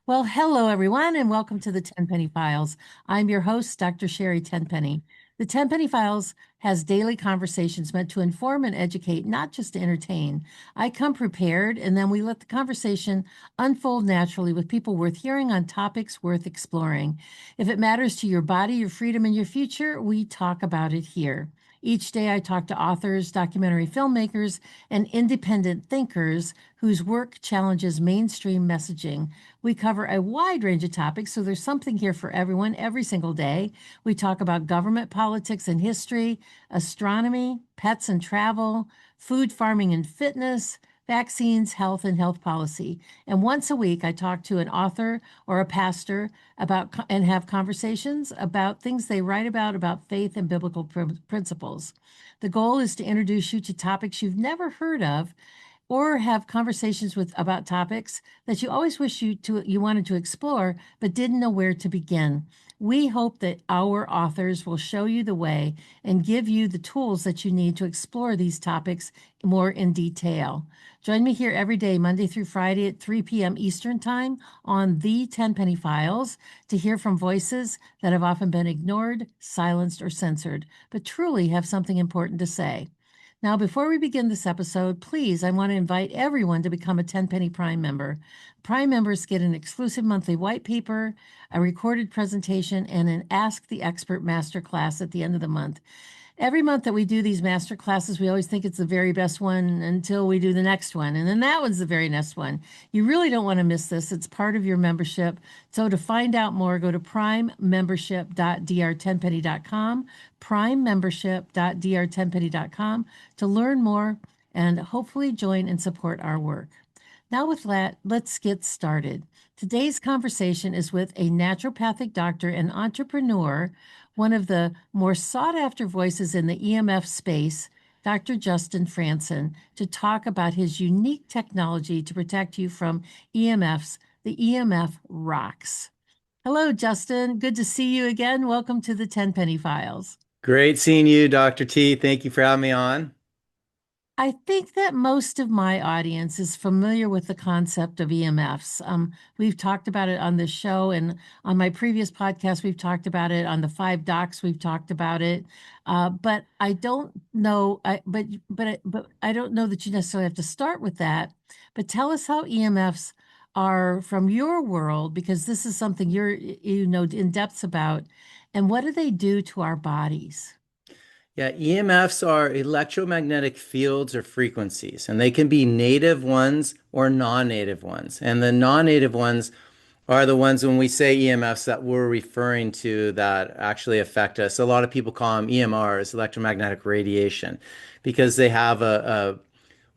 Well, hello everyone, and welcome to the Tenpenny Files. I'm your host, Dr. Sherry Tenpenny. The Tenpenny Files has daily conversations meant to inform and educate, not just to entertain. I come prepared, and then we let the conversation unfold naturally with people worth hearing on topics worth exploring. If it matters to your body, your freedom, and your future, we talk about it here. Each day, I talk to authors, documentary filmmakers, and independent thinkers whose work challenges mainstream messaging. We cover a wide range of topics, so there's something here for everyone every single day. We talk about government, politics, and history, astronomy, pets and travel, food, farming, and fitness, vaccines, health, and health policy. And once a week, I talk to an author or a pastor about and have conversations about things they write about faith and biblical principles. The goal is to introduce you to topics you've never heard of or have conversations with about topics that you always wish you wanted to explore but didn't know where to begin. We hope that our authors will show you the way and give you the tools that you need to explore these topics more in detail. Join me here every day, Monday through Friday at 3 p.m. Eastern Time on the Tenpenny Files to hear from voices that have often been ignored, silenced, or censored, but truly have something important to say. Now, before we begin this episode, please, I want to invite everyone to become a Tenpenny Prime member. Prime members get an exclusive monthly white paper, a recorded presentation, and an Ask the Expert masterclass at the end of the month. Every month that we do these master classes, we always think it's the very best one until we do the next one. And then that one's the very next one. You really don't want to miss this. It's part of your membership. So to find out more, go to primembership.drtenpenny.com, primembership.drtenpenny.com to learn more and hopefully join and support our work. Now, with that, let's get started. Today's conversation is with a naturopathic doctor and entrepreneur, one of the more sought after voices in the EMF space, Dr. Justin Frandson, to talk about his unique technology to protect you from EMFs. The EMF rocks. Hello, Justin. Good to see you again. Welcome to the Tenpenny Files. Great seeing you, Dr. T. Thank you for having me on. I think that most of my audience is familiar with the concept of EMFs. We've talked about it on this show, and on my previous podcast, we've talked about it. On the Five Docs, we've talked about it. But I don't know. But I don't know that you necessarily have to start with that. But tell us how EMFs are from your world, because this is something you know in depth about, and what do they do to our bodies? Yeah, EMFs are electromagnetic fields or frequencies, and they can be native ones or non-native ones. And the non-native ones are the ones when we say EMFs that we're referring to that actually affect us. A lot of people call them EMRs, electromagnetic radiation, because they have a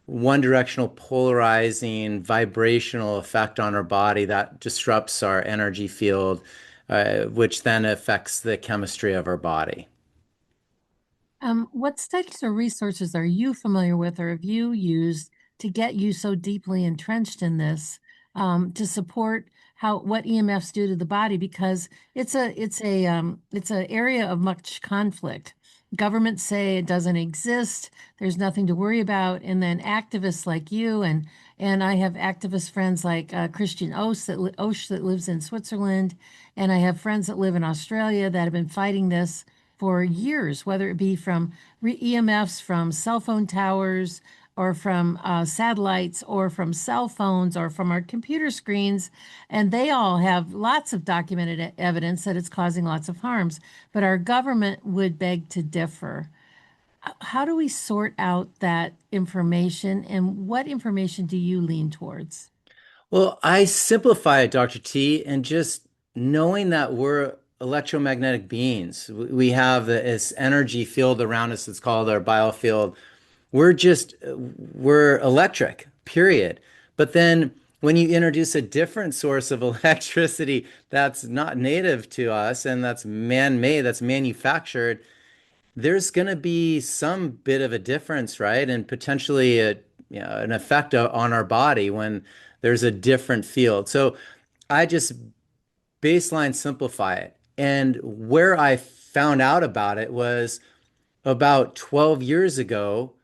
one directional polarizing vibrational effect on our body that disrupts our energy field, which then affects the chemistry of our body. What studies or resources are you familiar with or have you used to get you so deeply entrenched in this to support how what EMFs do to the body? Because it's a area of much conflict. Governments say it doesn't exist, there's nothing to worry about, and then activists like you and I have activist friends like Christian Osh that lives in Switzerland, and I have friends that live in Australia that have been fighting this for years, whether it be from EMFs from cell phone towers or from satellites or from cell phones or from our computer screens. And they all have lots of documented evidence that it's causing lots of harms. But our government would beg to differ. How do we sort out that information, and what information do you lean towards? Well, I simplify it, Dr. T, and just knowing that we're electromagnetic beings. We have this energy field around us that's called our biofield. We're electric, period. But then when you introduce a different source of electricity that's not native to us and that's man-made, that's manufactured, there's going to be some bit of a difference, right? And potentially an effect on our body when there's a different field. So I just baseline simplify it. And where I found out about it was about 12 years ago.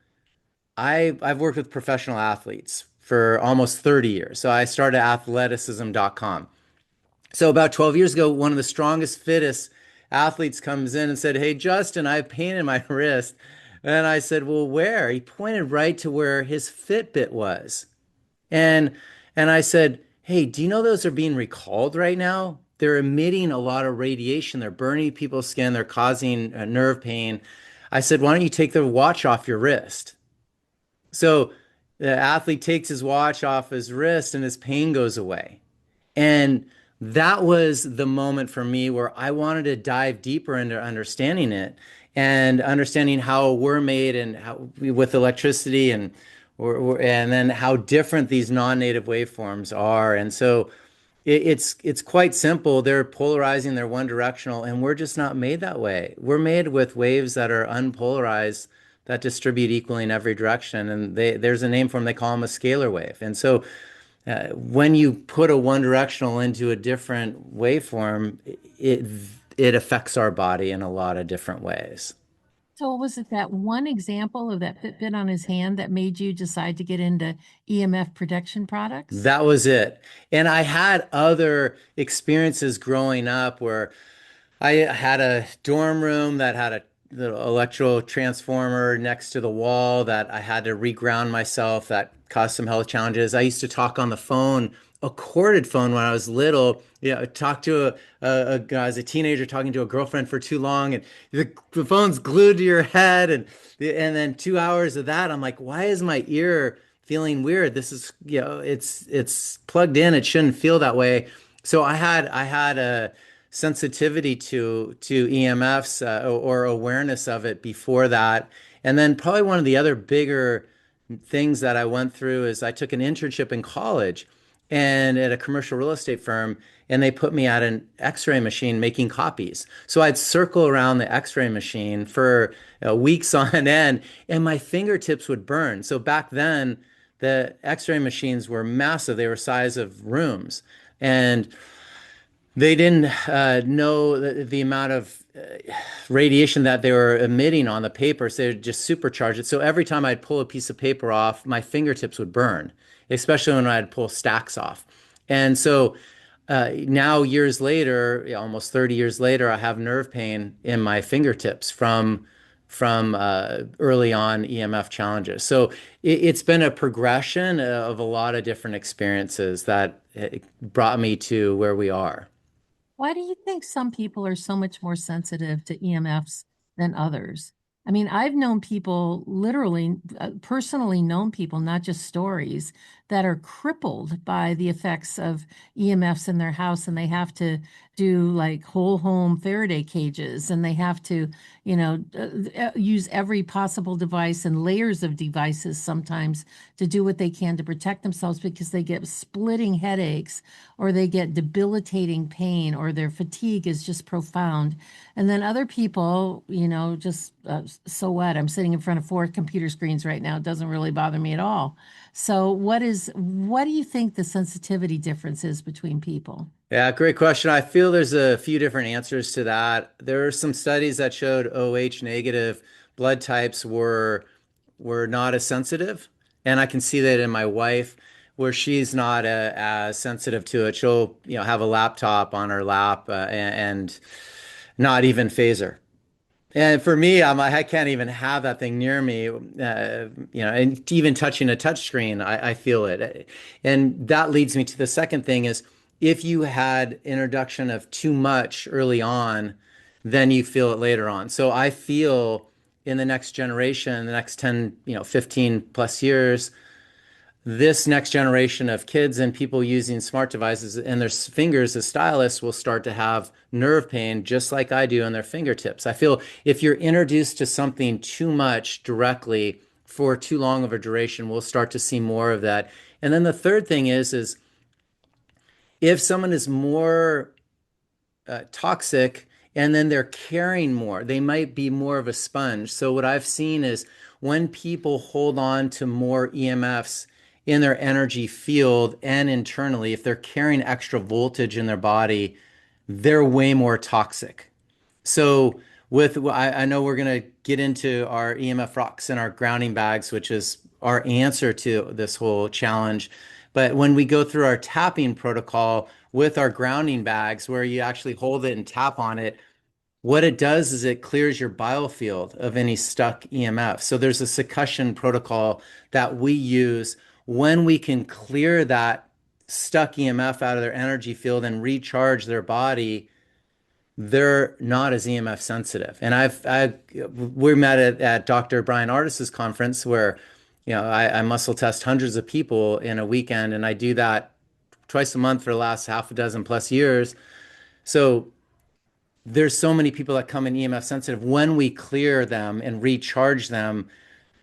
I've worked with professional athletes for almost 30 years. So I started athleticism.com. So about 12 years ago, one of the strongest, fittest athletes comes in and said, "Hey, Justin, I have pain in my wrist." And I said, "Well, where?" He pointed right to where his Fitbit was. And and I said, "Hey, do you know those are being recalled right now? They're emitting a lot of radiation. They're burning people's skin. They're causing nerve pain." I said, "Why don't you take the watch off your wrist?" So the athlete takes his watch off his wrist and his pain goes away. And that was the moment for me where I wanted to dive deeper into understanding it and understanding how we're made and how with electricity and then how different these non-native waveforms are. And so it's quite simple. They're polarizing, they're one directional, and we're just not made that way. We're made with waves that are unpolarized that distribute equally in every direction. And there's a name for them. They call them a scalar wave. And so when you put a one directional into a different waveform, it it affects our body in a lot of different ways. So was it that one example of that Fitbit on his hand that made you decide to get into EMF protection products? That was it. And I had other experiences growing up where I had a dorm room that had a little electro transformer next to the wall that I had to reground myself. That caused some health challenges. I used to talk on the phone, a corded phone when I was little. Talk to as a teenager talking to a girlfriend for too long, and the phone's glued to your head, and then 2 hours of that. I'm like, why is my ear feeling weird? This is, it's plugged in. It shouldn't feel that way. So I had a sensitivity to EMFs or awareness of it before that. And then probably one of the other bigger things that I went through is I took an internship in college and at a commercial real estate firm, and they put me at an X-ray machine making copies. So I'd circle around the X-ray machine for weeks on end, and my fingertips would burn. So back then, the X-ray machines were massive; they were size of rooms, and they didn't know the amount of radiation that they were emitting on the paper, so they would just supercharge it. So every time I'd pull a piece of paper off, my fingertips would burn, especially when I'd pull stacks off. And so now, years later, yeah, almost 30 years later, I have nerve pain in my fingertips from early on EMF challenges. So it's been a progression of a lot of different experiences that brought me to where we are. Why do you think some people are so much more sensitive to EMFs than others? I mean, I've known people, literally, personally known people, not just stories, that are crippled by the effects of EMFs in their house, and they have to do like whole home Faraday cages, and they have to, use every possible device and layers of devices sometimes to do what they can to protect themselves because they get splitting headaches or they get debilitating pain or their fatigue is just profound. And then other people, just so what? I'm sitting in front of four computer screens right now. It doesn't really bother me at all. So what do you think the sensitivity difference is between people? Yeah, great question. I feel there's a few different answers to that. There are some studies that showed OH negative blood types were not as sensitive, and I can see that in my wife, where she's not as sensitive to it. She'll, have a laptop on her lap and not even phase her. And for me, I can't even have that thing near me, and even touching a touch screen, I feel it. And that leads me to the second thing is if you had introduction of too much early on, then you feel it later on. So I feel in the next generation, the next 10, 15 plus years, this next generation of kids and people using smart devices and their fingers as stylus will start to have nerve pain just like I do in their fingertips. I feel if you're introduced to something too much directly for too long of a duration, we'll start to see more of that. And then the third thing is if someone is more toxic and then they're carrying more. They might be more of a sponge. So what I've seen is when people hold on to more EMFs in their energy field and internally, if they're carrying extra voltage in their body, they're way more toxic. So I know we're going to get into our EMF rocks and our grounding bags, which is our answer to this whole challenge. But when we go through our tapping protocol, with our grounding bags where you actually hold it and tap on it. What it does is it clears your biofield of any stuck EMF. So there's a succussion protocol that we use when we can clear that stuck EMF out of their energy field and recharge their body. They're not as EMF sensitive. And we met at Dr. Brian Ardis's conference where, I muscle test hundreds of people in a weekend, and I do that twice a month for the last half a dozen plus years. So there's so many people that come in EMF sensitive. When we clear them and recharge them,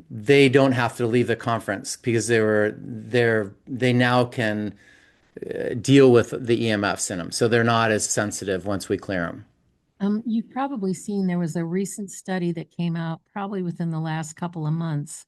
they don't have to leave the conference because they now can deal with the EMFs in them. So they're not as sensitive once we clear them. You've probably seen there was a recent study that came out probably within the last couple of months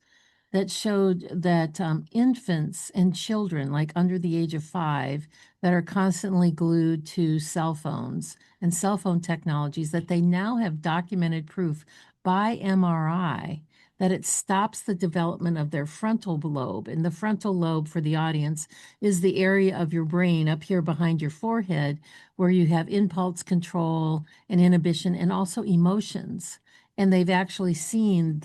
that showed that infants and children, like under the age of 5, that are constantly glued to cell phones and cell phone technologies, that they now have documented proof by MRI that it stops the development of their frontal lobe. And the frontal lobe, for the audience, is the area of your brain up here behind your forehead where you have impulse control and inhibition and also emotions. And they've actually seen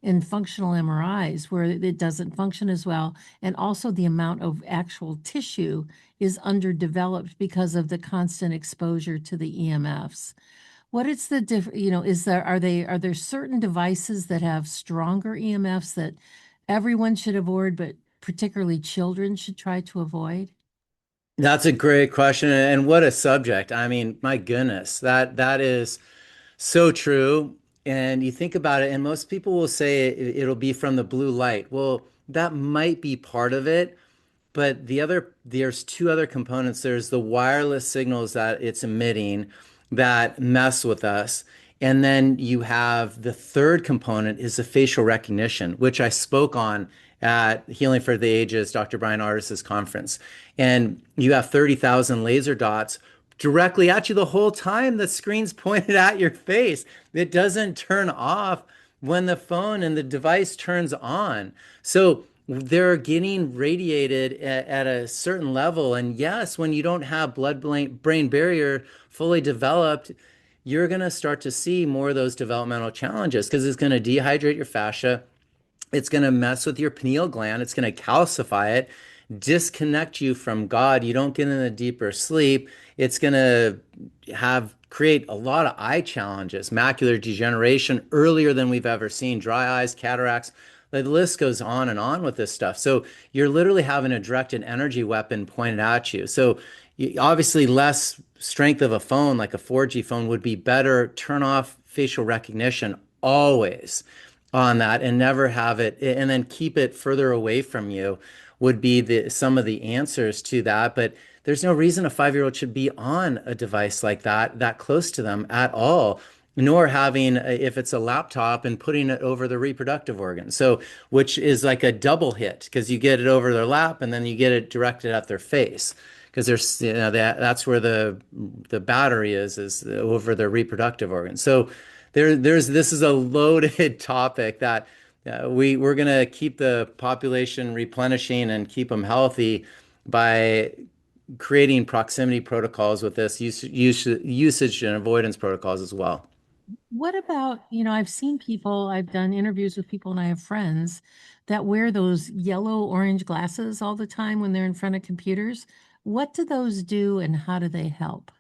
in functional MRIs where it doesn't function as well. And also the amount of actual tissue is underdeveloped because of the constant exposure to the EMFs. What is the are there certain devices that have stronger EMFs that everyone should avoid, but particularly children should try to avoid? That's a great question, and what a subject. I mean, my goodness, that is so true. And you think about it, and most people will say it'll be from the blue light. Well, that might be part of it, but there's two other components. There's the wireless signals that it's emitting that mess with us. And then you have the third component is the facial recognition, which I spoke on at Healing for the Ages, Dr. Brian Ardis's conference. And you have 30,000 laser dots directly at you the whole time the screen's pointed at your face. It doesn't turn off when the phone and the device turns on. So they're getting radiated at a certain level. And yes, when you don't have blood-brain barrier fully developed, you're going to start to see more of those developmental challenges because it's going to dehydrate your fascia. It's going to mess with your pineal gland. It's going to calcify it, disconnect you from God. You don't get in a deeper sleep. It's going to create a lot of eye challenges, macular degeneration earlier than we've ever seen, dry eyes, cataracts. The list goes on and on with this stuff. So you're literally having a directed energy weapon pointed at you. So obviously less strength of a phone, like a 4G phone, would be better. Turn off facial recognition always on that and never have it, and then keep it further away from you would be some of the answers to that. But there's no reason a 5-year-old should be on a device like that close to them at all, nor having, if it's a laptop, and putting it over the reproductive organ. So, which is like a double hit because you get it over their lap and then you get it directed at their face because there's, that's where the battery is over their reproductive organ. So this is a loaded topic that we're going to keep the population replenishing and keep them healthy by creating proximity protocols with this usage and avoidance protocols as well. What about, I've seen people, I've done interviews with people, and I have friends that wear those yellow orange glasses all the time when they're in front of computers. What do those do and how do they help?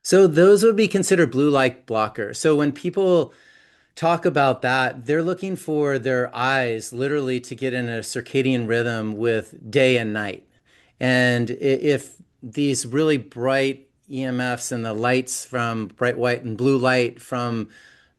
So those would be considered blue light blockers. So when people talk about that, they're looking for their eyes literally to get in a circadian rhythm with day and night. And if these really bright EMFs and the lights from bright white and blue light from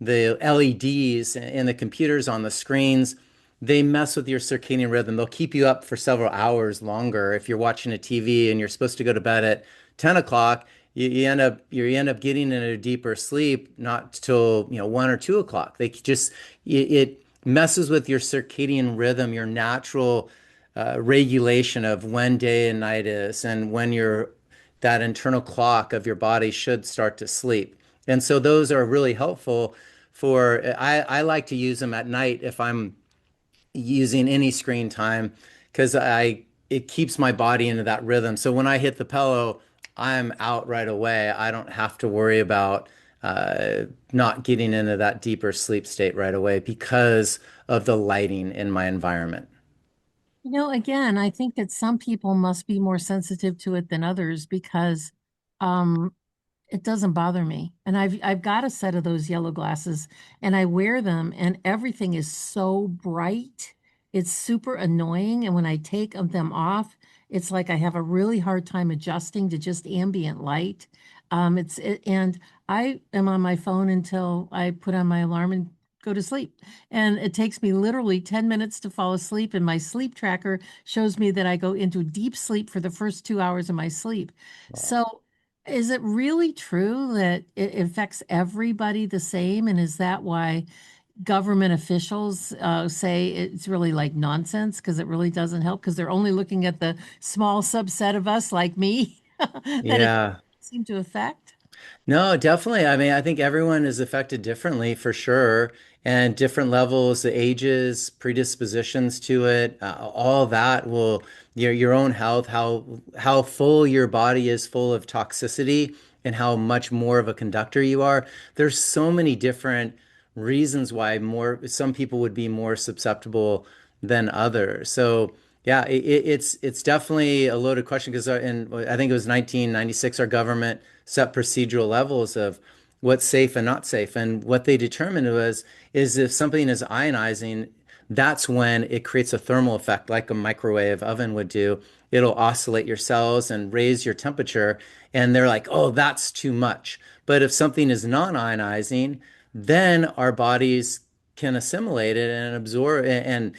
the LEDs and the computers on the screens, they mess with your circadian rhythm. They'll keep you up for several hours longer. If you're watching a TV and you're supposed to go to bed at 10 o'clock, you end up getting in a deeper sleep, not till 1 or 2 o'clock. It messes with your circadian rhythm, your natural regulation of when day and night is, and when that internal clock of your body should start to sleep. And so those are really helpful for. I like to use them at night if I'm using any screen time because I it keeps my body into that rhythm. So when I hit the pillow, I'm out right away. I don't have to worry about not getting into that deeper sleep state right away because of the lighting in my environment. Again, I think that some people must be more sensitive to it than others because um, it doesn't bother me. And I've got a set of those yellow glasses and I wear them and everything is so bright. It's super annoying. And when I take them off, it's like I have a really hard time adjusting to just ambient light. And I am on my phone until I put on my alarm and go to sleep. And it takes me literally 10 minutes to fall asleep. And my sleep tracker shows me that I go into deep sleep for the first 2 hours of my sleep. Wow. So is it really true that it affects everybody the same? And is that why government officials say it's really like nonsense because it really doesn't help because they're only looking at the small subset of us like me that it Yeah. seem to affect? No, definitely. I mean, I think everyone is affected differently for sure, and different levels, the ages, predispositions to it, all that will your own health, how full your body is full of toxicity, and how much more of a conductor you are. There's so many different reasons why more some people would be more susceptible than others. So yeah, it's definitely a loaded question because in I think it was 1996, our government set procedural levels of what's safe and not safe. And what they determined was is if something is ionizing, that's when it creates a thermal effect like a microwave oven would do. It'll oscillate your cells and raise your temperature. And they're like, oh, that's too much. But if something is non-ionizing, then our bodies can assimilate it and absorb and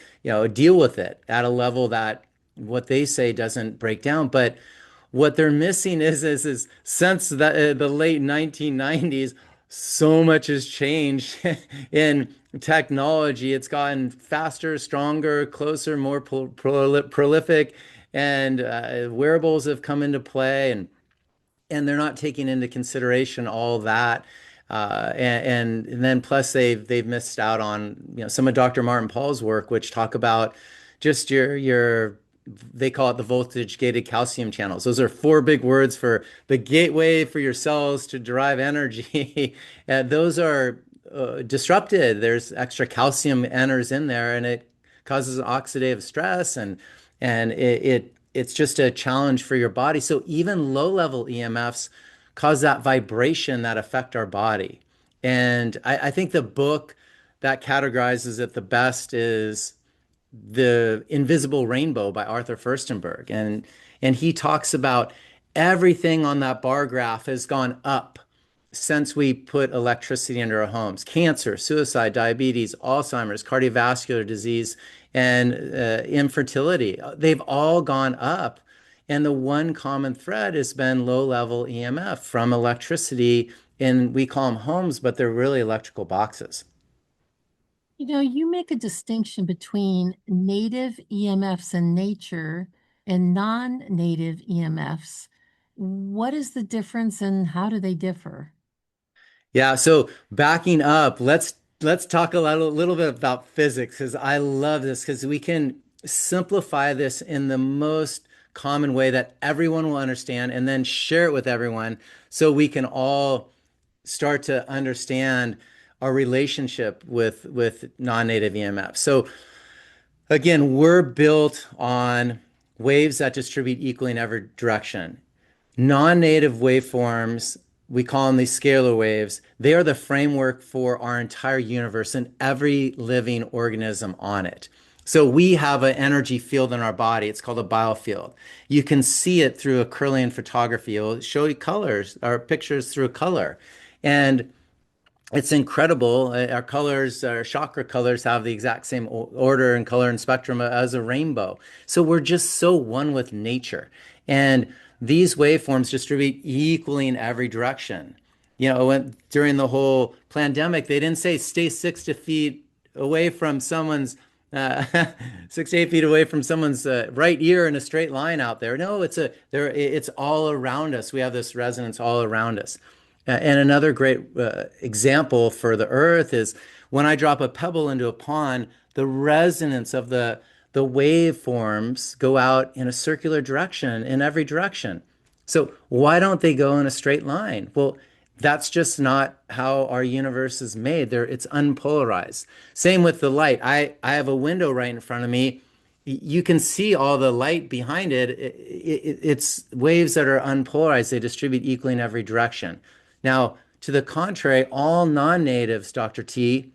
deal with it at a level that what they say doesn't break down. But what they're missing is since the late 1990s, so much has changed in technology. It's gotten faster, stronger, closer, more prolific, and wearables have come into play, and they're not taking into consideration all that. And then plus they've missed out on some of Dr. Martin Paul's work, which talk about just your they call it the voltage gated calcium channels. Those are four big words for the gateway for your cells to derive energy. And those are disrupted. There's extra calcium enters in there, and it causes oxidative stress, and it's just a challenge for your body. So even low level EMFs cause that vibration that affect our body. And I think the book that categorizes it the best is The Invisible Rainbow by Arthur Firstenberg. And he talks about everything on that bar graph has gone up since we put electricity into our homes. Cancer, suicide, diabetes, Alzheimer's, cardiovascular disease, and infertility. They've all gone up. And the one common thread has been low level EMF from electricity. And we call them homes, but they're really electrical boxes. You make a distinction between native EMFs in nature and non-native EMFs. What is the difference and how do they differ? Yeah, so backing up, let's talk a little bit about physics because I love this because we can simplify this in the most common way that everyone will understand and then share it with everyone so we can all start to understand our relationship with non-native EMF. So again, we're built on waves that distribute equally in every direction. Non-native waveforms, we call them these scalar waves. They are the framework for our entire universe and every living organism on it. So we have an energy field in our body. It's called a biofield. You can see it through a Kirlian photography. It'll show you colors or pictures through color. And it's incredible. Our colors, our chakra colors have the exact same order and color and spectrum as a rainbow. So we're just so one with nature. And these waveforms distribute equally in every direction. During the whole pandemic, they didn't say stay 6 feet away from someone's 6 to 8 feet away from someone's right ear in a straight line out there. No, it's all around us. We have this resonance all around us. And another great example for the earth is when I drop a pebble into a pond, the resonance of the waveforms go out in a circular direction in every direction. So why don't they go in a straight line? Well, that's just not how our universe is made. It's unpolarized. Same with the light. I have a window right in front of me. You can see all the light behind it. It's waves that are unpolarized. They distribute equally in every direction. Now, to the contrary, all non-natives, Dr. T,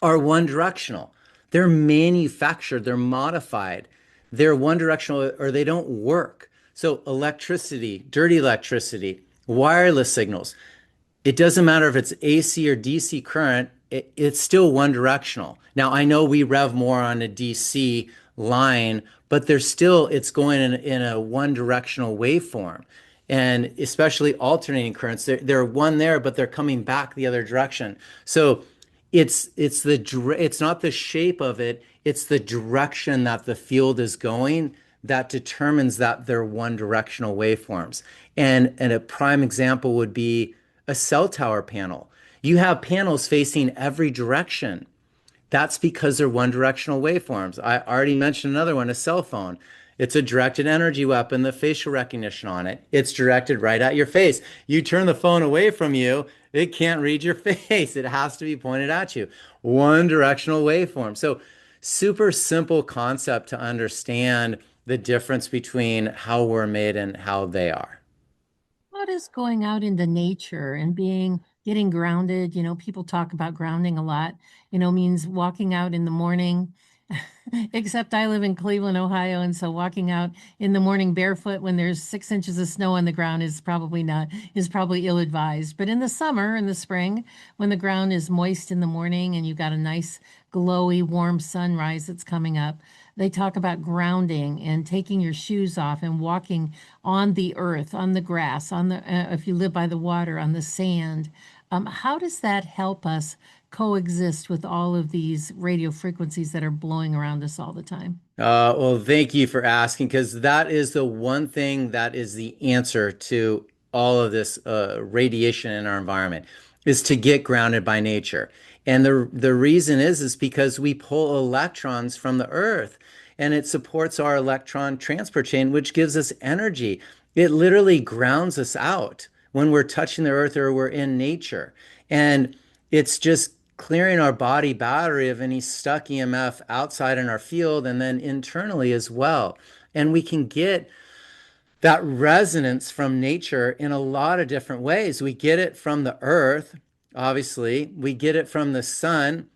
are one directional. They're manufactured, they're modified, they're one directional or they don't work. So, electricity, dirty electricity, wireless signals, it doesn't matter if it's AC or DC current, it's still one directional. Now, I know we rev more on a DC line, but there's still, it's going in a one directional waveform. And especially alternating currents, they're one there, but they're coming back the other direction. So it's not the shape of it, it's the direction that the field is going that determines that they're one directional waveforms. And a prime example would be a cell tower panel. You have panels facing every direction. That's because they're one directional waveforms. I already mentioned another one, a cell phone. It's a directed energy weapon, the facial recognition on it. It's directed right at your face. You turn the phone away from you, it can't read your face. It has to be pointed at you. One directional waveform. So, super simple concept to understand the difference between how we're made and how they are. How does going out into nature and getting grounded, people talk about grounding a lot, means walking out in the morning. Except I live in Cleveland, Ohio, and so walking out in the morning barefoot when there's 6 inches of snow on the ground is probably ill-advised. But in the summer, in the spring, when the ground is moist in the morning and you've got a nice glowy, warm sunrise that's coming up, they talk about grounding and taking your shoes off and walking on the earth, on the grass, if you live by the water, on the sand. How does that help us coexist with all of these radio frequencies that are blowing around us all the time? Well, thank you for asking because that is the one thing that is the answer to all of this radiation in our environment is to get grounded by nature. And the reason is because we pull electrons from the earth and it supports our electron transport chain, which gives us energy. It literally grounds us out when we're touching the earth or we're in nature. And it's just clearing our body battery of any stuck EMF outside in our field and then internally as well. And we can get that resonance from nature in a lot of different ways. We get it from the earth, obviously, we get it from the sun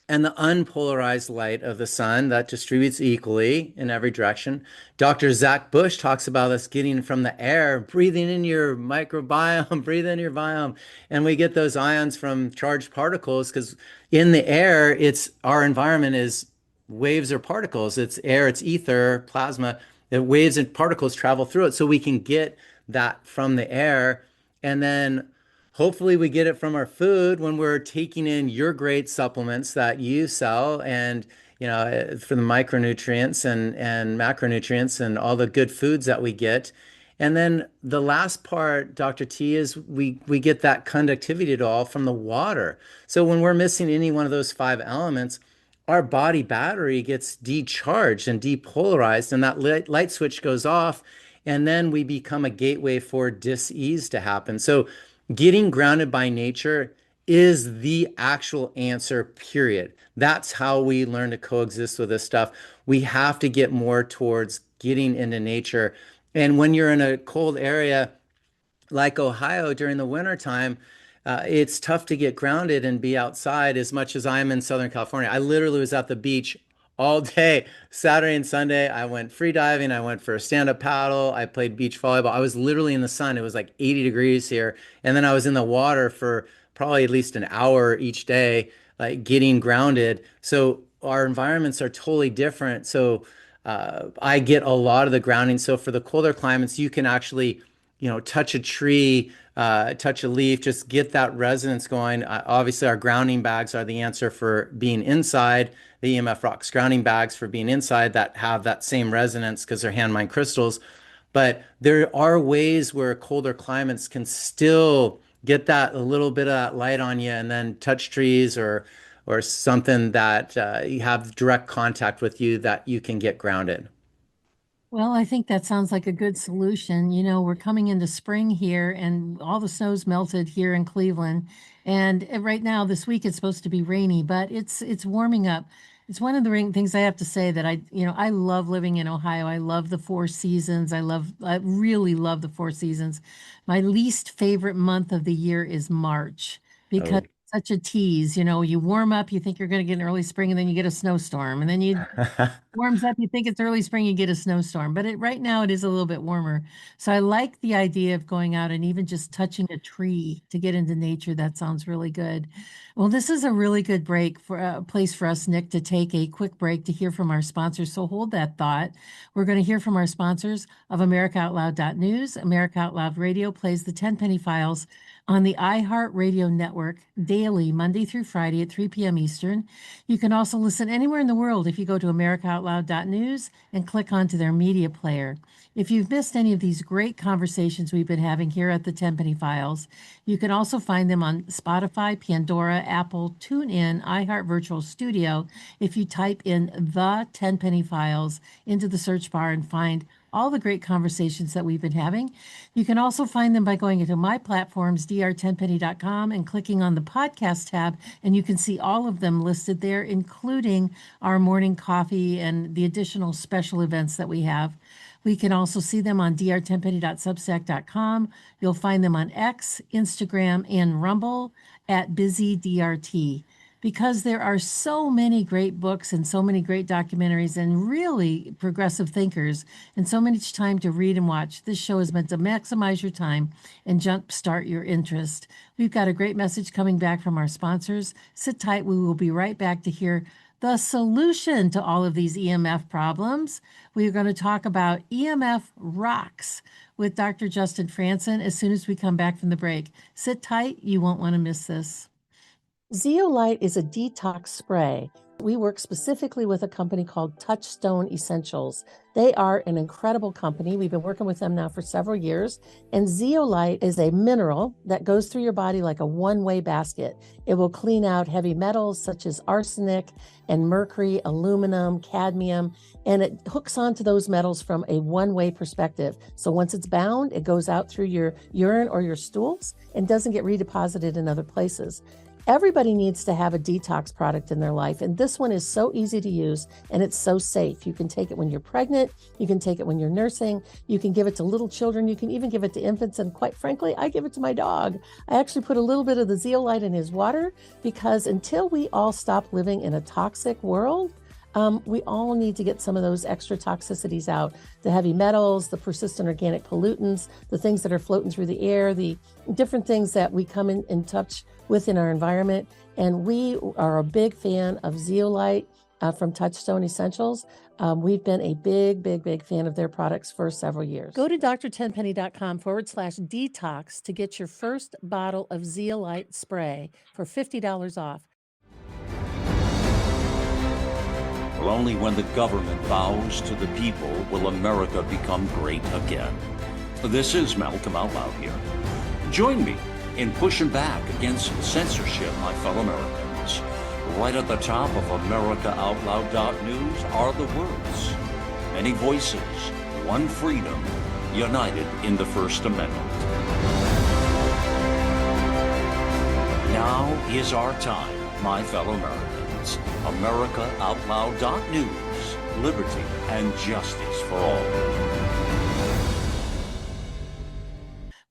and the unpolarized light of the sun that distributes equally in every direction. Dr. Zach Bush talks about us getting from the air, breathing in your microbiome, breathe in your biome, and we get those ions from charged particles because in the air, it's our environment is waves or particles. It's air, it's ether, plasma. The waves and particles travel through it, so we can get that from the air, and then hopefully, we get it from our food when we're taking in your great supplements that you sell and for the micronutrients and macronutrients and all the good foods that we get. And then the last part, Dr. T, is we get that conductivity to all from the water. So when we're missing any one of those five elements, our body battery gets decharged and depolarized, and that light switch goes off, and then we become a gateway for dis-ease to happen. So getting grounded by nature is the actual answer, period. That's how we learn to coexist with this stuff. We have to get more towards getting into nature. And when you're in a cold area, like Ohio during the wintertime, it's tough to get grounded and be outside as much as I'm in Southern California. I literally was at the beach all day, Saturday and Sunday. I went free diving. I went for a stand-up paddle. I played beach volleyball. I was literally in the sun. It was like 80 degrees here. And then I was in the water for probably at least an hour each day, like getting grounded. So our environments are totally different. So I get a lot of the grounding. So for the colder climates, you can actually touch a tree, touch a leaf, just get that resonance going. Obviously, our grounding bags are the answer for being inside. The EMF rocks grounding bags for being inside that have that same resonance because they're hand mined crystals. But there are ways where colder climates can still get that a little bit of that light on you, and then touch trees or something that you have direct contact with you that you can get grounded. Well, I think that sounds like a good solution. We're coming into spring here and all the snow's melted here in Cleveland. And right now, this week it's supposed to be rainy, but it's warming up. It's one of the things I have to say that I love living in Ohio. I love the four seasons. I really love the four seasons. My least favorite month of the year is March because Oh. it's such a tease. You warm up, you think you're going to get an early spring, and then you get a snowstorm, and then you warms up, you think it's early spring, you get a snowstorm. But right now it is a little bit warmer. So I like the idea of going out and even just touching a tree to get into nature. That sounds really good. Well, this is a really good break for a place for us, Nick, to take a quick break to hear from our sponsors. So hold that thought. We're going to hear from our sponsors of AmericaOutloud.news. America Out Loud Radio plays the 10 Penny Files on the iHeartRadio network daily, Monday through Friday at 3 p.m. Eastern. You can also listen anywhere in the world if you go to AmericaOutloud.news and click onto their media player. If you've missed any of these great conversations we've been having here at the Tenpenny Files, you can also find them on Spotify, Pandora, Apple, TuneIn, iHeart Virtual Studio if you type in the Tenpenny Files into the search bar and find all the great conversations that we've been having. You can also find them by going into my platforms, dr10penny.com, and clicking on the podcast tab, and you can see all of them listed there, including our morning coffee and the additional special events that we have. We can also see them on dr10penny.substack.com. You'll find them on X, Instagram, and Rumble at BusyDRT. Because there are so many great books and so many great documentaries and really progressive thinkers and so much time to read and watch, this show is meant to maximize your time and jumpstart your interest. We've got a great message coming back from our sponsors. Sit tight. We will be right back to hear the solution to all of these EMF problems. We're going to talk about EMF rocks with Dr. Justin Frandson as soon as we come back from the break. Sit tight. You won't want to miss this. Zeolite is a detox spray. We work specifically with a company called Touchstone Essentials. They are an incredible company. We've been working with them now for several years. And zeolite is a mineral that goes through your body like a one-way basket. It will clean out heavy metals such as arsenic and mercury, aluminum, cadmium, and it hooks onto those metals from a one-way perspective. So once it's bound, it goes out through your urine or your stools and doesn't get redeposited in other places. Everybody needs to have a detox product in their life, and this one is so easy to use and it's so safe. You can take it when you're pregnant, you can take it when you're nursing, you can give it to little children, you can even give it to infants, and quite frankly, I give it to my dog. I actually put a little bit of the zeolite in his water because until we all stop living in a toxic world, we all need to get some of those extra toxicities out. The heavy metals, the persistent organic pollutants, the things that are floating through the air, the different things that we come in touch with in our environment. And we are a big fan of zeolite from Touchstone Essentials. We've been a big fan of their products for several years. Go to dr10penny.com/detox to get your first bottle of zeolite spray for $50 off. Well, only when the government bows to the people will America become great again. This is Malcolm Out Loud here. Join me in pushing back against censorship, my fellow Americans. Right at the top of AmericaOutloud.news are the words: many voices, one freedom, united in the First Amendment. Now is our time, my fellow Americans. AmericaOutloud.news, liberty and justice for all.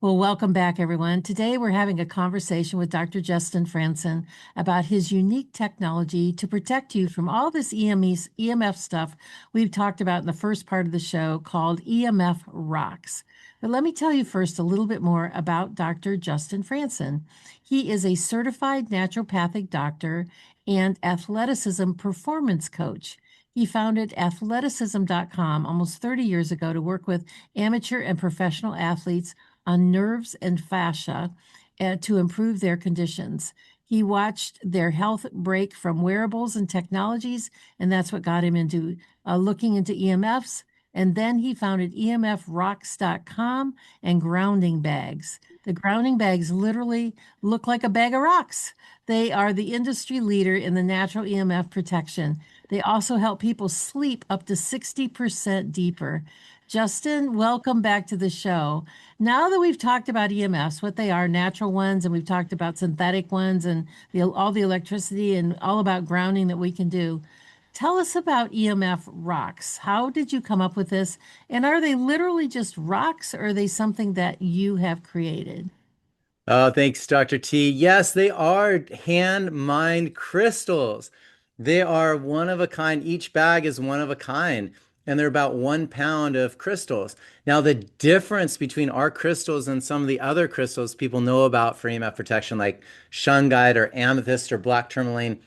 Well, welcome back, everyone. Today, we're having a conversation with Dr. Justin Frandson about his unique technology to protect you from all this EMF stuff we've talked about in the first part of the show called EMF rocks. But let me tell you first a little bit more about Dr. Justin Frandson. He is a certified naturopathic doctor and athleticism performance coach. He founded athleticism.com almost 30 years ago to work with amateur and professional athletes on nerves and fascia to improve their conditions. He watched their health break from wearables and technologies, and that's what got him into looking into EMFs. And then he founded EMFrocks.com and grounding bags. The grounding bags literally look like a bag of rocks. They are the industry leader in the natural EMF protection. They also help people sleep up to 60% deeper. Justin, welcome back to the show. Now that we've talked about EMFs, what they are, natural ones, and we've talked about synthetic ones and all the electricity and all about grounding that we can do, tell us about EMF rocks. How did you come up with this? And are they literally just rocks or are they something that you have created? Oh, thanks, Dr. T. Yes, they are hand mined crystals. They are one of a kind. Each bag is one of a kind, and they're about 1 pound of crystals. Now, the difference between our crystals and some of the other crystals people know about for EMF protection, like shungite or amethyst or black tourmaline,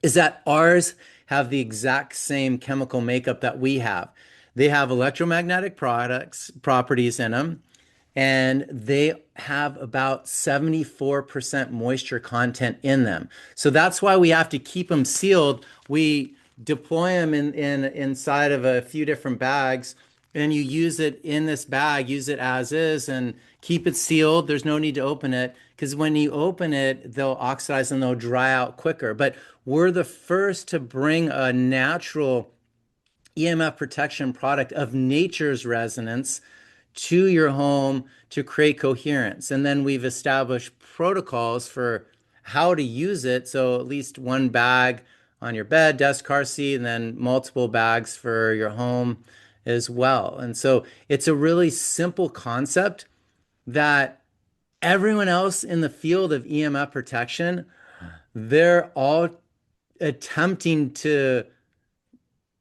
is that ours have the exact same chemical makeup that we have. They have electromagnetic properties in them, and they have about 74% moisture content in them. So that's why we have to keep them sealed. We deploy them inside of a few different bags, and you use it in this bag, use it as is, and keep it sealed. There's no need to open it because when you open it, they'll oxidize and they'll dry out quicker. But we're the first to bring a natural EMF protection product of nature's resonance to your home to create coherence. And then we've established protocols for how to use it. So at least one bag on your bed, desk, car seat, and then multiple bags for your home as well. And so it's a really simple concept that everyone else in the field of EMF protection, they're all attempting to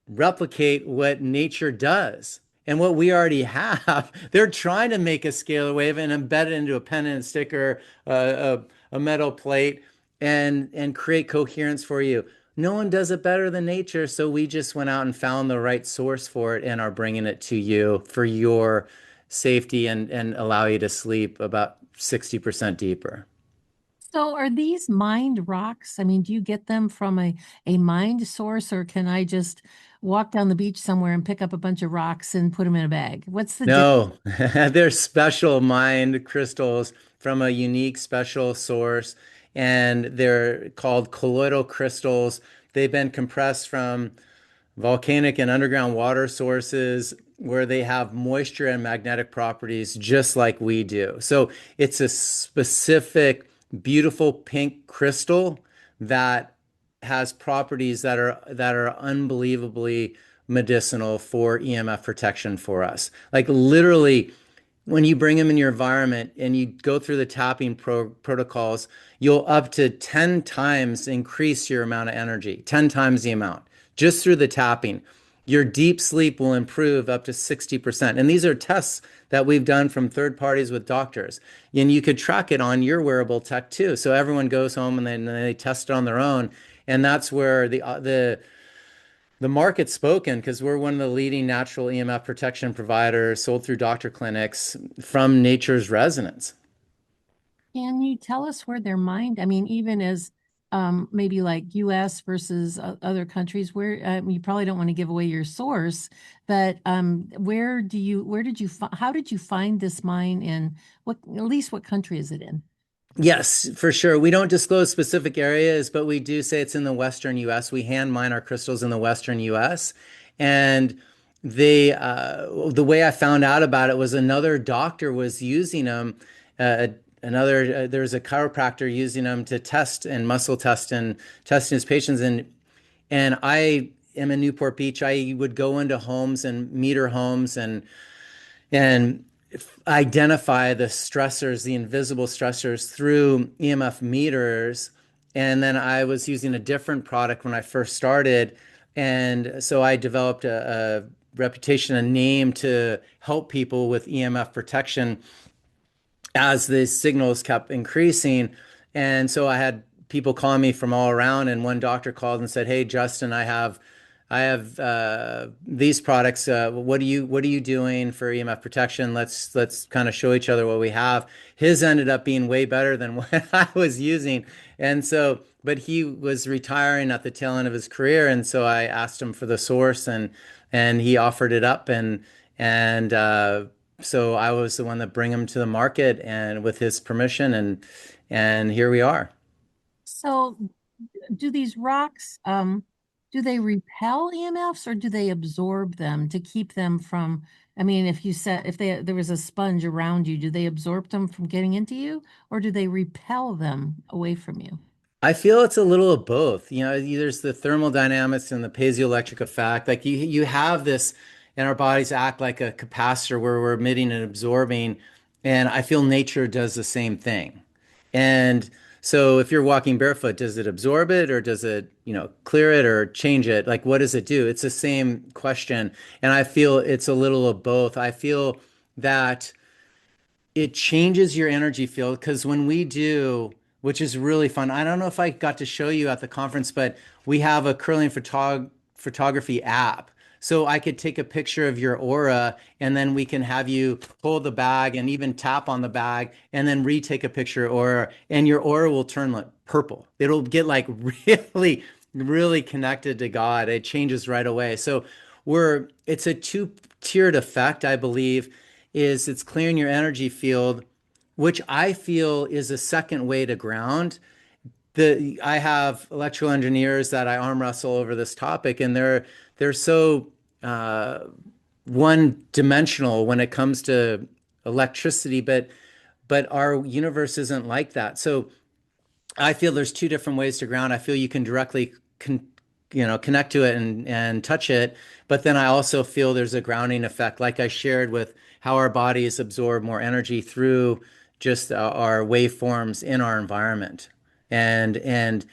replicate what nature does and what we already have. They're trying to make a scalar wave and embed it into a pen and sticker, a metal plate, and create coherence for you. No one does it better than nature, so we just went out and found the right source for it and are bringing it to you for your safety and allow you to sleep about 60% deeper. So are these mined rocks? I mean, do you get them from a mined source, or can I just walk down the beach somewhere and pick up a bunch of rocks and put them in a bag? What's the difference? No, they're special mined crystals from a unique special source, and they're called colloidal crystals. They've been compressed from volcanic and underground water sources where they have moisture and magnetic properties just like we do. So it's a specific, beautiful pink crystal that has properties that are unbelievably medicinal for EMF protection for us. Like literally, when you bring them in your environment and you go through the tapping protocols, you'll up to 10 times increase your amount of energy, 10 times the amount, just through the tapping. Your deep sleep will improve up to 60%. And these are tests that we've done from third parties with doctors. And you could track it on your wearable tech too. So everyone goes home and then they test it on their own. And that's where the market's spoken because we're one of the leading natural EMF protection providers sold through doctor clinics from nature's resonance. Can you tell us where they're mined? I mean, even as maybe like US versus other countries, where you probably don't want to give away your source, but where did you, how did you find this mine and at least what country is it in? Yes, for sure. We don't disclose specific areas, but we do say it's in the Western US. We hand mine our crystals in the Western US. And the way I found out about it was another doctor was using them. There's a chiropractor using them to test and muscle test and testing his patients. And I am in Newport Beach. I would go into homes and meter homes and identify the stressors, the invisible stressors through EMF meters. And then I was using a different product when I first started. And so I developed a reputation, a name to help people with EMF protection as the signals kept increasing. And so I had people calling me from all around, and one doctor called and said, "Hey, Justin, I have these products. What are you doing for EMF protection? Let's kind of show each other what we have." His ended up being way better than what I was using, and so but he was retiring at the tail end of his career, and so I asked him for the source, and he offered it up, and so I was the one that bring him to the market, and with his permission, and here we are. So do these rocks, do they repel EMFs or do they absorb them to keep them from, I mean, if you said, if there was a sponge around you, do they absorb them from getting into you or do they repel them away from you? I feel it's a little of both. There's the thermodynamics and the piezoelectric effect. Like you have this, and our bodies act like a capacitor where we're emitting and absorbing. And I feel nature does the same thing. And so if you're walking barefoot, does it absorb it or does it, clear it or change it? Like, what does it do? It's the same question. And I feel it's a little of both. I feel that it changes your energy field because when we do, which is really fun. I don't know if I got to show you at the conference, but we have a curling photography app. So I could take a picture of your aura and then we can have you hold the bag and even tap on the bag and then retake a picture of aura and your aura will turn like purple. It'll get like really, really connected to God. It changes right away. So it's a two-tiered effect, I believe, is it's clearing your energy field, which I feel is a second way to ground. I have electrical engineers that I arm wrestle over this topic, and they're so one dimensional when it comes to electricity, but our universe isn't like that. So I feel there's two different ways to ground. I feel you can directly connect to it and touch it. But then I also feel there's a grounding effect, like I shared with how our bodies absorb more energy through just our waveforms in our environment. And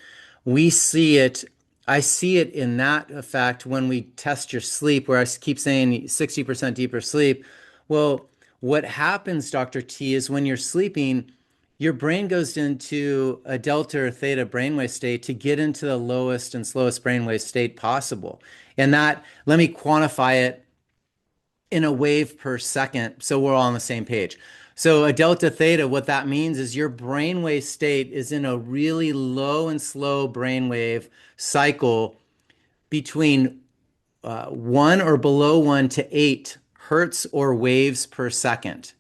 we see it, I see it in that effect when we test your sleep, where I keep saying 60% deeper sleep. Well, what happens, Dr. T, is when you're sleeping, your brain goes into a delta or theta brainwave state to get into the lowest and slowest brainwave state possible. And that, let me quantify it in a wave per second so we're all on the same page. So a delta theta, what that means is your brainwave state is in a really low and slow brainwave cycle between 1 or below 1 to 8 hertz or waves per second.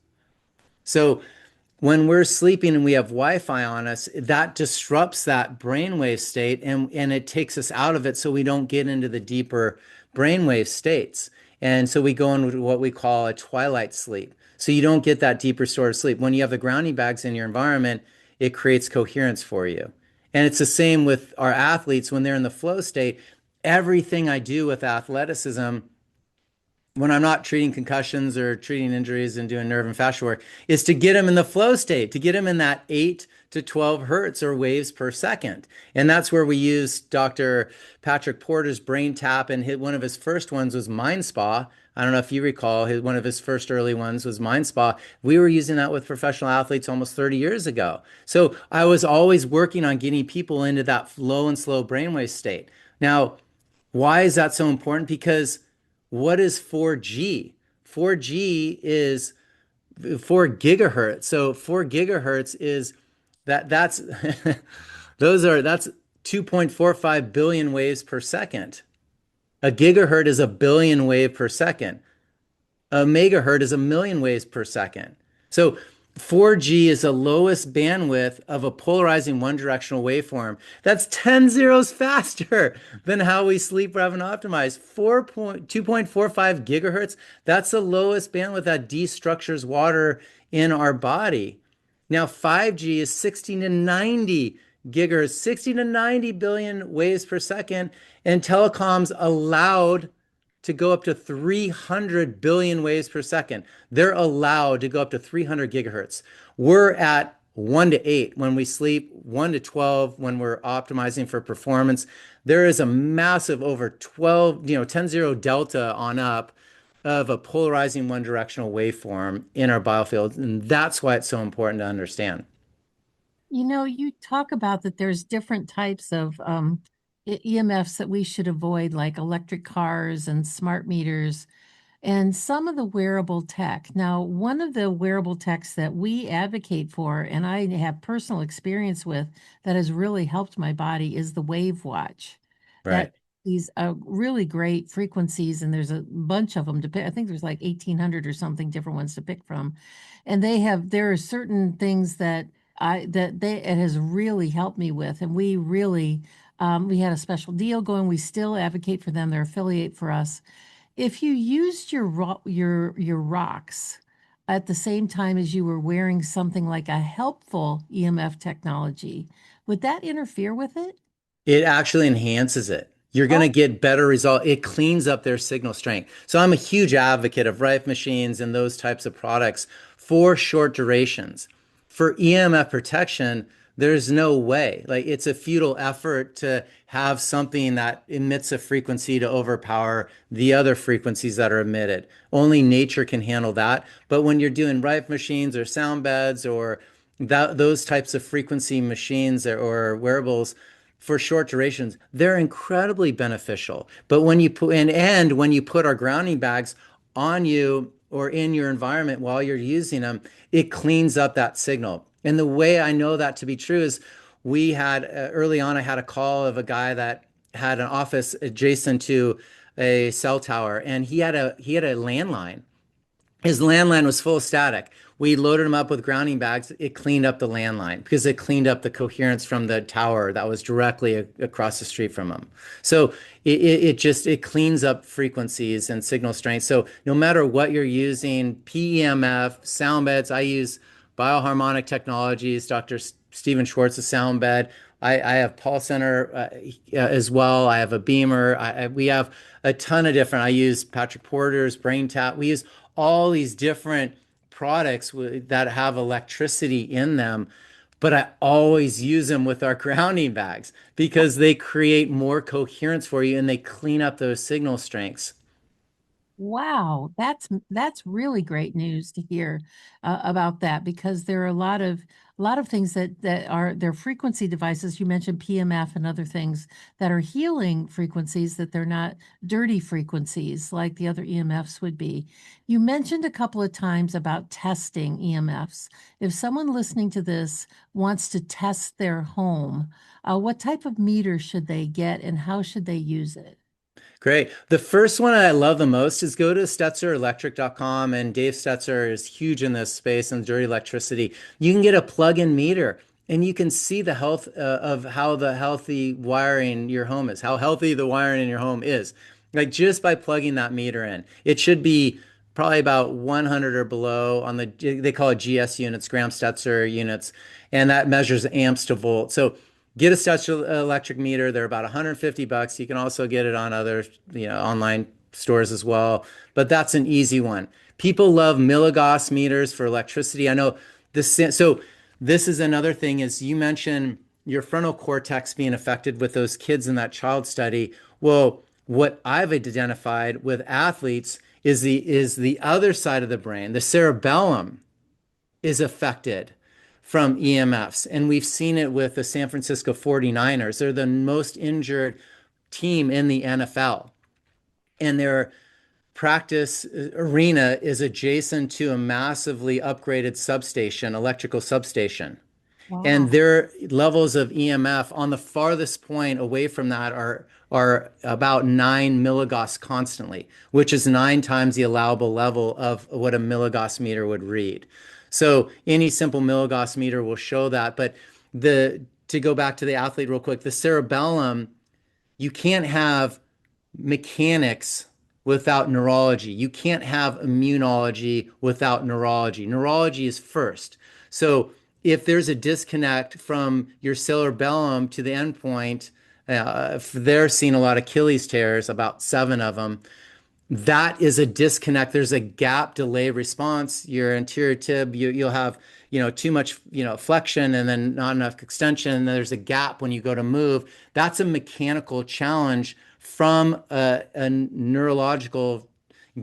So when we're sleeping and we have Wi-Fi on us, that disrupts that brainwave state and it takes us out of it so we don't get into the deeper brainwave states. And so we go into what we call a twilight sleep. So you don't get that deeper sort of sleep. When you have the grounding bags in your environment, it creates coherence for you. And it's the same with our athletes when they're in the flow state. Everything I do with athleticism, when I'm not treating concussions or treating injuries and doing nerve and fascia work, is to get them in the flow state, to get them in that 8 to 12 hertz or waves per second. And that's where we use Dr. Patrick Porter's brain tap, and one of his first ones was Mind Spa. I don't know if you recall, one of his first early ones was Mind Spa. We were using that with professional athletes almost 30 years ago. So I was always working on getting people into that low and slow brainwave state. Now, why is that so important? Because what is 4G? 4G is 4 gigahertz. So 4 gigahertz is that's that's 2.45 billion waves per second. A gigahertz is a billion wave per second. A megahertz is a million waves per second. So 4G is the lowest bandwidth of a polarizing one-directional waveform. That's 10 zeros faster than how we sleep, rev, and optimize. 2.45 gigahertz, that's the lowest bandwidth that destructures water in our body. Now 5G is 60 to 90 gigahertz, 60 to 90 billion waves per second, and telecoms allowed to go up to 300 billion waves per second. They're allowed to go up to 300 gigahertz. We're at 1 to 8 when we sleep, 1 to 12 when we're optimizing for performance. There is a massive over 12, 10 zero delta on up of a polarizing one directional waveform in our biofield. And that's why it's so important to understand. You talk about that there's different types of EMFs that we should avoid, like electric cars and smart meters and some of the wearable tech. Now, one of the wearable techs that we advocate for, and I have personal experience with, that has really helped my body is the Wave Watch. Right. That these really great frequencies, and there's a bunch of them to pick. I think there's like 1,800 or something different ones to pick from. And there are certain things that it has really helped me with, and we really We had a special deal going. We still advocate for them. They're affiliate for us. If you used your rocks at the same time as you were wearing something like a helpful EMF technology, would that interfere with it? It actually enhances it. You're going to Oh, get better result. It cleans up their signal strength. So I'm a huge advocate of Rife machines and those types of products for short durations. For EMF protection, there's no way. Like it's a futile effort to have something that emits a frequency to overpower the other frequencies that are emitted. Only nature can handle that. But when you're doing Rife machines or sound beds or those types of frequency machines or wearables, for short durations, they're incredibly beneficial. But when you put and when you put our grounding bags on you or in your environment while you're using them, it cleans up that signal. And the way I know that to be true is we had early on, I had a call of a guy that had an office adjacent to a cell tower, and he had a landline. His landline was full of static. We loaded him up with grounding bags. It cleaned up the landline because it cleaned up the coherence from the tower that was directly across the street from him. So it cleans up frequencies and signal strength. So no matter what you're using, PEMF, sound beds, I use bioharmonic technologies, Dr. Stephen Schwartz's sound bed. I have Pulse Center as well. I have a Beamer. We have a ton of different. I use Patrick Porter's Brain Tap. We use all these different products that have electricity in them, but I always use them with our grounding bags because they create more coherence for you and they clean up those signal strengths. wow, that's really great news to hear about that because there are a lot of things that are their frequency devices. You mentioned PMF and other things that are healing frequencies that they're not dirty frequencies like the other EMFs would be. You mentioned a couple of times about testing EMFs. If someone listening to this wants to test their home, what type of meter should they get and how should they use it? Great. The first one I love the most is go to StetzerElectric.com, and Dave Stetzer is huge in this space and dirty electricity. You can get a plug-in meter and you can see the health of how the healthy wiring your home is, how healthy the wiring in your home is. Like just by plugging that meter in. It should be probably about 100 or below on they call it GS units, Graham Stetzer units, and that measures amps to volt. So get a Stetzer electric meter. They're about 150 bucks. You can also get it on other, online stores as well. But that's an easy one. People love milligauss meters for electricity. I know this. So this is another thing is you mentioned your frontal cortex being affected with those kids in that child study. Well, what I've identified with athletes is the other side of the brain, the cerebellum is affected from EMFs. And we've seen it with the San Francisco 49ers. They're the most injured team in the NFL. And their practice arena is adjacent to a massively upgraded substation, electrical substation. And Wow. their levels of EMF on the farthest point away from that are about 9 milligauss constantly, which is 9 times the allowable level of what a milligauss meter would read. So any simple milligauss meter will show that. But to go back to the athlete real quick, the cerebellum, you can't have mechanics without neurology. You can't have immunology without neurology. Neurology is first. So if there's a disconnect from your cerebellum to the endpoint, they're seeing a lot of Achilles tears, about 7 of them. That is a disconnect. There's a gap delay response. Your anterior tib, you'll have, too much, flexion and then not enough extension. And there's a gap when you go to move. That's a mechanical challenge from a neurological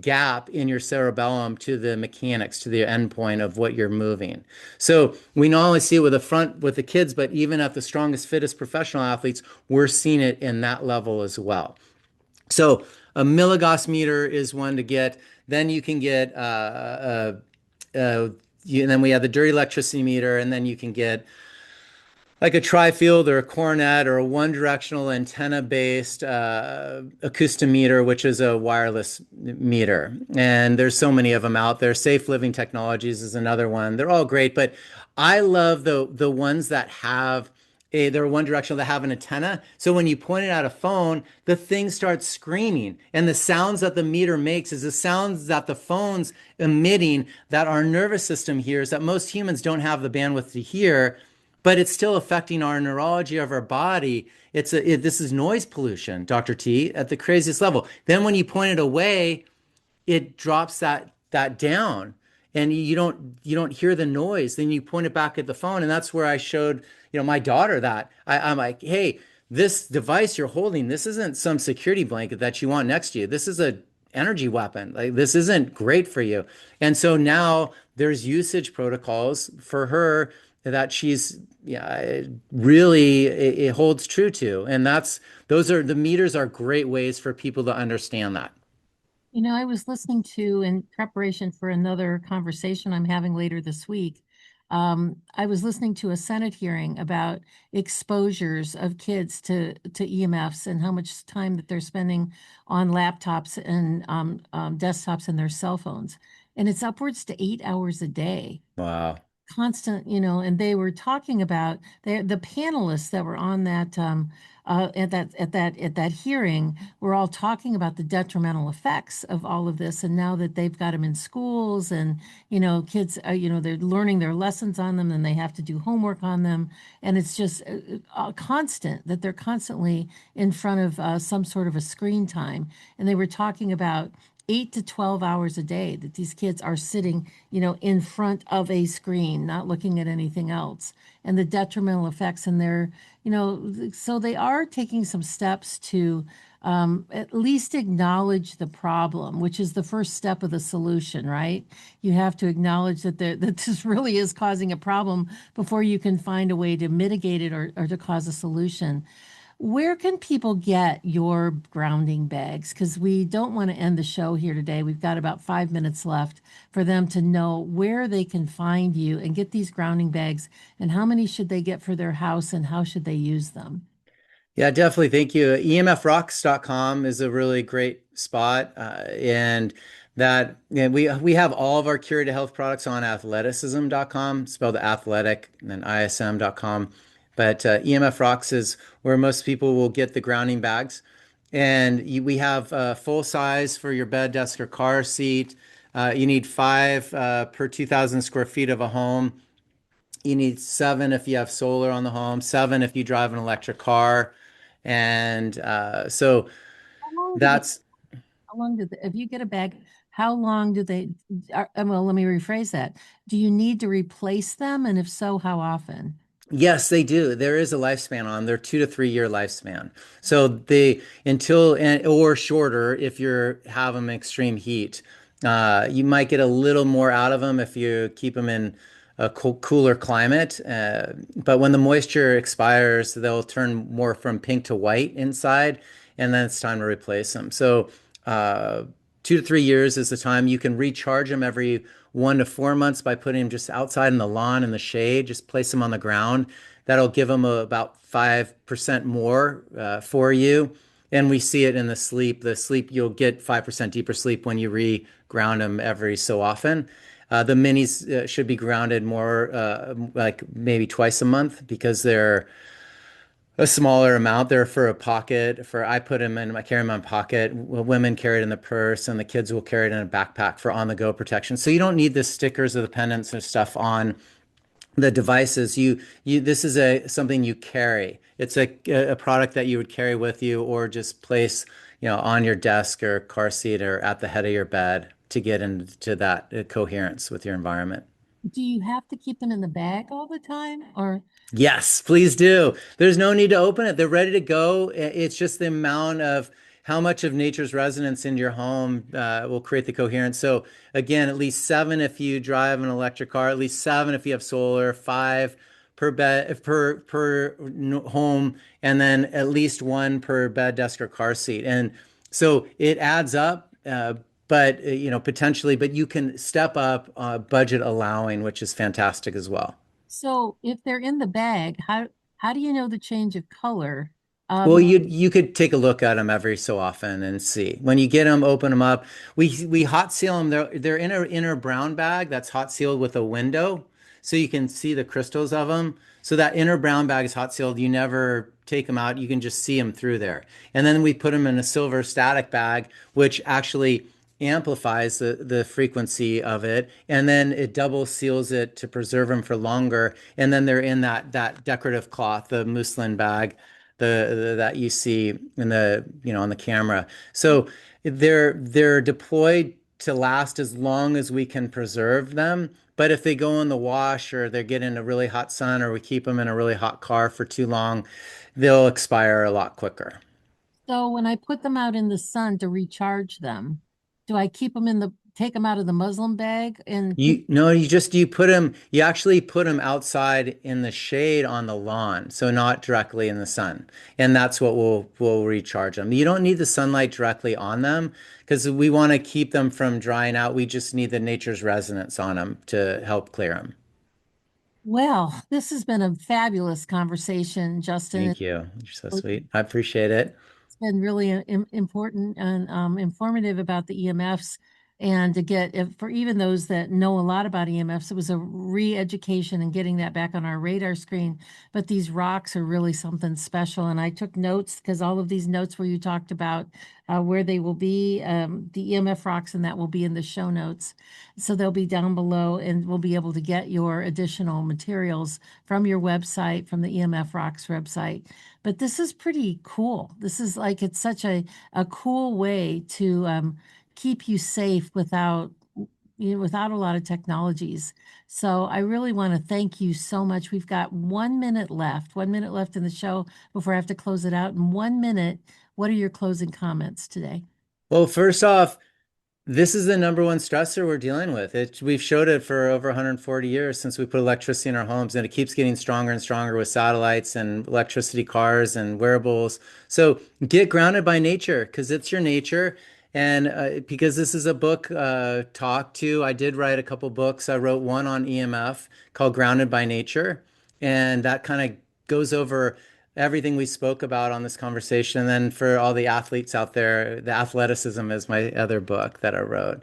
gap in your cerebellum to the mechanics, to the endpoint of what you're moving. So we not only see it with the kids, but even at the strongest, fittest professional athletes, we're seeing it in that level as well. So a milligauss meter is one to get. Then you can get, and then we have the dirty electricity meter, and then you can get like a tri-field or a cornet or a one-directional antenna-based acoustimeter, which is a wireless meter. And there's so many of them out there. Safe Living Technologies is another one. They're all great, but I love the ones that have they're one directional, they have an antenna. So when you point it at a phone, the thing starts screaming. And the sounds that the meter makes is the sounds that the phone's emitting that our nervous system hears that most humans don't have the bandwidth to hear, but it's still affecting our neurology of our body. This is noise pollution, Dr. T, at the craziest level. Then when you point it away, it drops that down, and you don't hear the noise. Then you point it back at the phone, and that's where I showed my daughter that I'm like, hey, this device you're holding, this isn't some security blanket that you want next to you. This is a energy weapon. Like, this isn't great for you. And so now there's usage protocols for her that she's, yeah, it holds true to. And those are the meters are great ways for people to understand that. I was listening to, in preparation for another conversation I'm having later this week, I was listening to a Senate hearing about exposures of kids to EMFs and how much time that they're spending on laptops and desktops and their cell phones. And it's upwards to 8 hours a day. Wow. Constant, and they were talking about the panelists that were on that at that hearing were all talking about the detrimental effects of all of this. And now that they've got them in schools, and kids they're learning their lessons on them, and they have to do homework on them, and it's just constant that they're constantly in front of some sort of a screen time. And they were talking about 8 to 12 hours a day that these kids are sitting, in front of a screen, not looking at anything else, and the detrimental effects. And so they are taking some steps to at least acknowledge the problem, which is the first step of the solution, right? You have to acknowledge that that this really is causing a problem before you can find a way to mitigate it, or to cause a solution. Where can people get your grounding bags? Because we don't want to end the show here today. We've got about 5 minutes left for them to know where they can find you and get these grounding bags, and how many should they get for their house, and how should they use them? Yeah, definitely. Thank you. EMFrocks.com is a really great spot. We have all of our Curated Health products on athleticism.com, spelled athletic, and then ism.com. But EMF Rocks is where most people will get the grounding bags. And we have full size for your bed, desk, or car seat. You need 5 per 2,000 square feet of a home. You need 7 if you have solar on the home, 7 if you drive an electric car. And so How long do they, that's, if you get a bag, how long do they, well, let me rephrase that. Do you need to replace them? And if so, how often? yes, they do. There is a lifespan on them. They're 2 to 3 year lifespan. So or shorter if you're have them in extreme heat. You might get a little more out of them if you keep them in a cooler climate. But when the moisture expires, they'll turn more from pink to white inside, and then it's time to replace them. So 2 to 3 years is the time. You can recharge them every 1 to 4 months by putting them just outside in the lawn in the shade. Just place them on the ground. That'll give them about 5% more for you. And we see it in the sleep. The sleep, you'll get 5% deeper sleep when you re-ground them every so often. The minis should be grounded more, like maybe twice a month, because they're a smaller amount. They're for a pocket. I put them in, I carry them in my pocket. Women carry it in the purse, and the kids will carry it in a backpack for on-the-go protection. So you don't need the stickers or the pendants or stuff on the devices. This is something you carry. It's a product that you would carry with you, or just place, on your desk or car seat or at the head of your bed to get into that coherence with your environment. Do you have to keep them in the bag all the time, or? Yes, please do. There's no need to open it. They're ready to go. It's just the amount of how much of nature's resonance in your home will create the coherence. So again, at least 7 if you drive an electric car, at least 7 if you have solar, 5 per bed per home, and then at least 1 per bed, desk, or car seat. And so it adds up. But potentially, but you can step up budget allowing, which is fantastic as well. So if they're in the bag, how do you know the change of color? Well, you could take a look at them every so often and see. When you get them, open them up. We hot seal them. They're in a brown bag that's hot sealed with a window. so you can see the crystals of them. So that inner brown bag is hot sealed. You never take them out. You can just see them through there. And then we put them in a silver static bag, which actually amplifies the frequency of it, and then it double seals it to preserve them for longer. And then they're in that decorative cloth, the muslin bag, the that you see in the on the camera. So they're deployed to last as long as we can preserve them. But if they go in the wash or they get in a really hot sun or we keep them in a really hot car for too long, they'll expire a lot quicker. So when I put them out in the sun to recharge them, do I keep them take them out of the muslin bag and keep? You no, you actually put them outside in the shade on the lawn, so not directly in the sun. And that's what will recharge them. You don't need the sunlight directly on them because we want to keep them from drying out. We just need the nature's resonance on them to help clear them. Well, this has been a fabulous conversation, Justin. Thank you. You're so sweet. I appreciate it. It's been really important and informative about the EMFs. And to get, for even those that know a lot about EMFs, it was a re-education and getting that back on our radar screen. But these rocks are really something special. And I took notes because all of these notes where you talked about where they will be, the EMF rocks, and that will be in the show notes. So they'll be down below, and we'll be able to get your additional materials from your website, from the EMF Rocks website. But this is pretty cool. This is like, it's such a cool way to keep you safe without without a lot of technologies. So I really want to thank you so much. We've got 1 minute left, 1 minute left in the show before I have to close it out. In 1 minute, what are your closing comments today? Well, first off, this is the number one stressor we're dealing with. We've showed it for over 140 years since we put electricity in our homes, and it keeps getting stronger and stronger with satellites and electricity cars and wearables. So get grounded by nature because it's your nature. And because this is a book talk too, I did write a couple books. I wrote one on EMF called Grounded by Nature, and that kind of goes over everything we spoke about on this conversation. And then for all the athletes out there, the Athleticism is my other book that I wrote.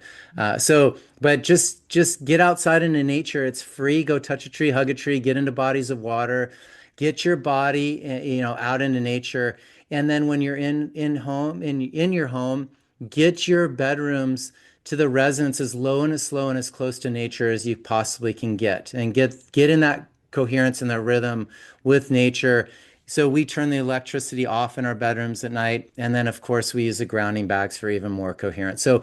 But just get outside into nature. It's free. Go touch a tree, hug a tree, get into bodies of water, get your body, out into nature. And then when you're in your home, get your bedrooms to the resonance as low and as slow and as close to nature as you possibly can get, and get in that coherence and that rhythm with nature. So we turn the electricity off in our bedrooms at night. And then, of course, we use the grounding bags for even more coherence. So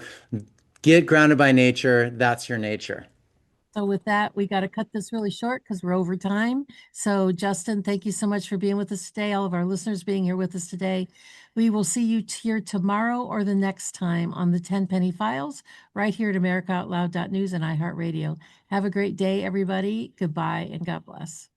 get grounded by nature. That's your nature. So with that, we got to cut this really short because we're over time. So Justin, thank you so much for being with us today. All of our listeners being here with us today. We will see you here tomorrow or the next time on the 10 Penny Files right here at AmericaOutloud.news and iHeartRadio. Have a great day, everybody. Goodbye and God bless.